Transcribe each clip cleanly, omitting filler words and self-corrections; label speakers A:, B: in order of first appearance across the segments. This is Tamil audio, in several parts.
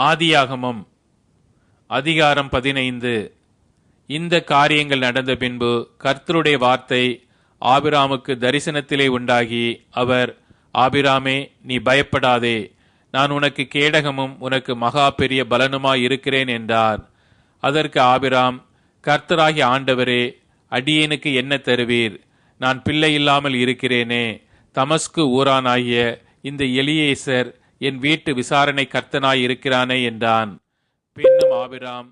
A: ஆதியாகமம் அதிகாரம் 15. இந்த காரியங்கள் நடந்த பின்பு கர்த்தருடைய வார்த்தை ஆபிராமுக்கு தரிசனத்திலே உண்டாகி, அவர், ஆபிராமே, நீ பயப்படாதே, நான் உனக்கு கேடகமும் உனக்கு மகா பெரிய பலனுமாய் இருக்கிறேன் என்றார். அதற்கு ஆபிராம், கர்த்தராகிய ஆண்டவரே, அடியேனுக்கு என்ன தருவீர்? நான் பிள்ளை இல்லாமல் இருக்கிறேனே. தமஸ்கு ஊரானாகிய இந்த எலியேசர் என் வீட்டு விசாரணை கர்த்தனாய் இருக்கிறானே என்றான். பின்னும் ஆபிராம்,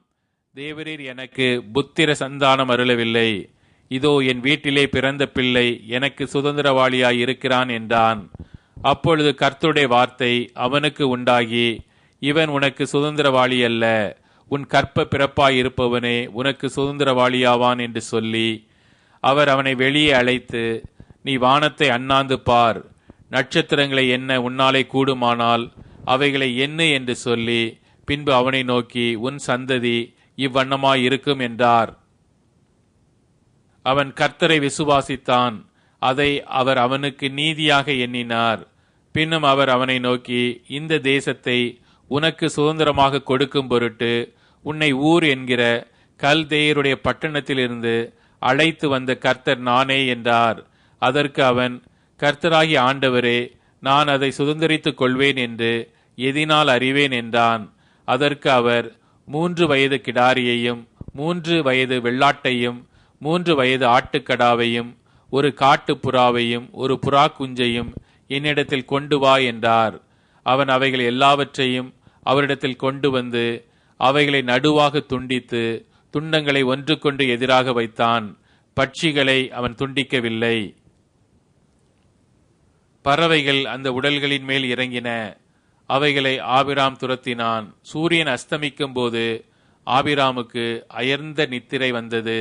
A: தேவரீர் எனக்கு புத்திர சந்தானம் அருளவில்லை. இதோ என் வீட்டிலே பிறந்த பிள்ளை எனக்கு சுதந்திரவாளியாய் இருக்கிறான் என்றான். அப்பொழுது கர்த்தருடைய வார்த்தை அவனுக்கு உண்டாகி, இவன் உனக்கு சுதந்திரவாளி அல்ல, உன் கற்ப பிறப்பாய் இருப்பவனே உனக்கு சுதந்திரவாளியாவான் என்று சொல்லி, அவர் அவனை வெளியே அழைத்து, நீ வானத்தை அண்ணாந்து பார், நட்சத்திரங்களை எண்ண உன்னாலே கூடுமானால் அவைகளை எண்ணு என்று சொல்லி, பின்பு அவனை நோக்கி, உன் சந்ததி இவ்வண்ணமாய் இருக்கும் என்றார். அவன் கர்த்தரை விசுவாசித்தான், அதை அவர் அவனுக்கு நீதியாக எண்ணினார். பின்னும் அவர் அவனை நோக்கி, இந்த தேசத்தை உனக்கு சுதந்திரமாக கொடுக்கும் பொருட்டு உன்னை ஊர் என்கிற கல்தேயருடைய பட்டணத்திலிருந்து அழைத்து வந்த கர்த்தர் நானே என்றார். அதற்கு அவன், கர்த்தராகிய ஆண்டவரே, நான் அதை சுதந்திரித்துக் கொள்வேன் என்று எதினால் அறிவேன் என்றான். அதற்கு அவர், 3 வயது கிடாரியையும் 3 வயது வெள்ளாட்டையும் 3 வயது ஆட்டுக்கடாவையும் 1 காட்டு புறாவையும் 1 புறா குஞ்சையும் என்னிடத்தில் கொண்டு வா என்றார். அவன் அவைகள் எல்லாவற்றையும் அவரிடத்தில் கொண்டு வந்து அவைகளை நடுவாக துண்டித்து துண்டங்களை ஒன்றுக்கொன்று எதிராக வைத்தான். பட்சிகளை அவன் துண்டிக்கவில்லை. பறவைகள் அந்த உடல்களின் மேல் இறங்கின. அவைகளை ஆபிராம் துரத்தினான். சூரியன் அஸ்தமிக்கும் போது ஆபிராமுக்கு அயர்ந்த நித்திரை வந்தது.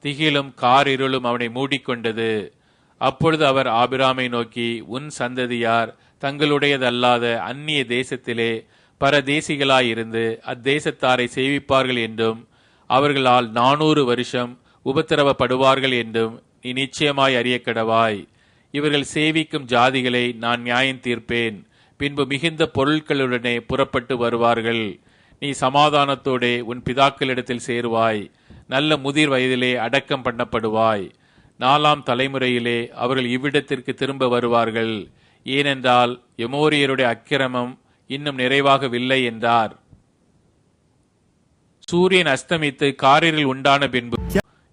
A: திகிலும் காரிருளும் அவனை மூடிக்கொண்டது. அப்பொழுது அவர் ஆபிராமை நோக்கி, உன் சந்ததியார் தங்களுடையதல்லாத அந்நிய தேசத்திலே பரதேசிகளாயிருந்து அத்தேசத்தாரை சேவிப்பார்கள் என்றும் அவர்களால் 400 வருஷம் உபத்திரவப்படுவார்கள் என்றும் நீ நிச்சயமாய் அறியக்கடவாய். இவர்கள் சேவிக்கும் ஜாதிகளை நான் நியாயம் தீர்ப்பேன். பின்பு மிகுந்த பொருட்களுடனே புறப்பட்டு வருவார்கள். நீ சமாதானத்தோடே உன் பிதாக்களிடத்தில் சேருவாய். நல்ல முதிர் வயதிலே அடக்கம் பண்ணப்படுவாய். 4ஆம் தலைமுறையிலே அவர்கள் இவ்விடத்திற்கு திரும்ப வருவார்கள். ஏனென்றால் எமோரியருடைய அக்கிரமம் இன்னும் நிறைவாகவில்லை என்றார். சூரியன் அஸ்தமித்து காரிருள் உண்டான பின்பு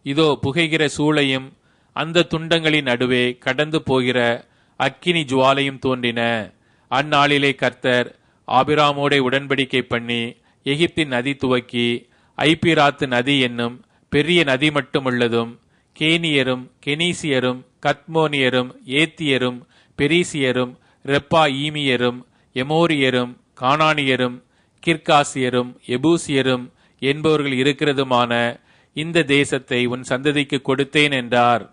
A: இதோ புகைகிற சூளையும் அந்த துண்டங்களின் நடுவே கடந்து போகிற அக்கினி ஜுவாலையும் தோன்றின. அந்நாளிலே கர்த்தர் ஆபிராமோடே உடன்படிக்கை பண்ணி எகிப்தின் நதி துவக்கி ஐபிராத்து நதி என்னும் பெரிய நதி மட்டுமுள்ளதும் கேனியரும் கெனீசியரும் கத்மோனியரும் ஏத்தியரும் பெரிசியரும் ரெப்பா ஈமியரும் எமோரியரும் கானானியரும் கிர்காசியரும் எபூசியரும் என்பவர்கள் இருக்கிறதுமான இந்த தேசத்தை உன் சந்ததிக்கு கொடுத்தேன் என்றார்.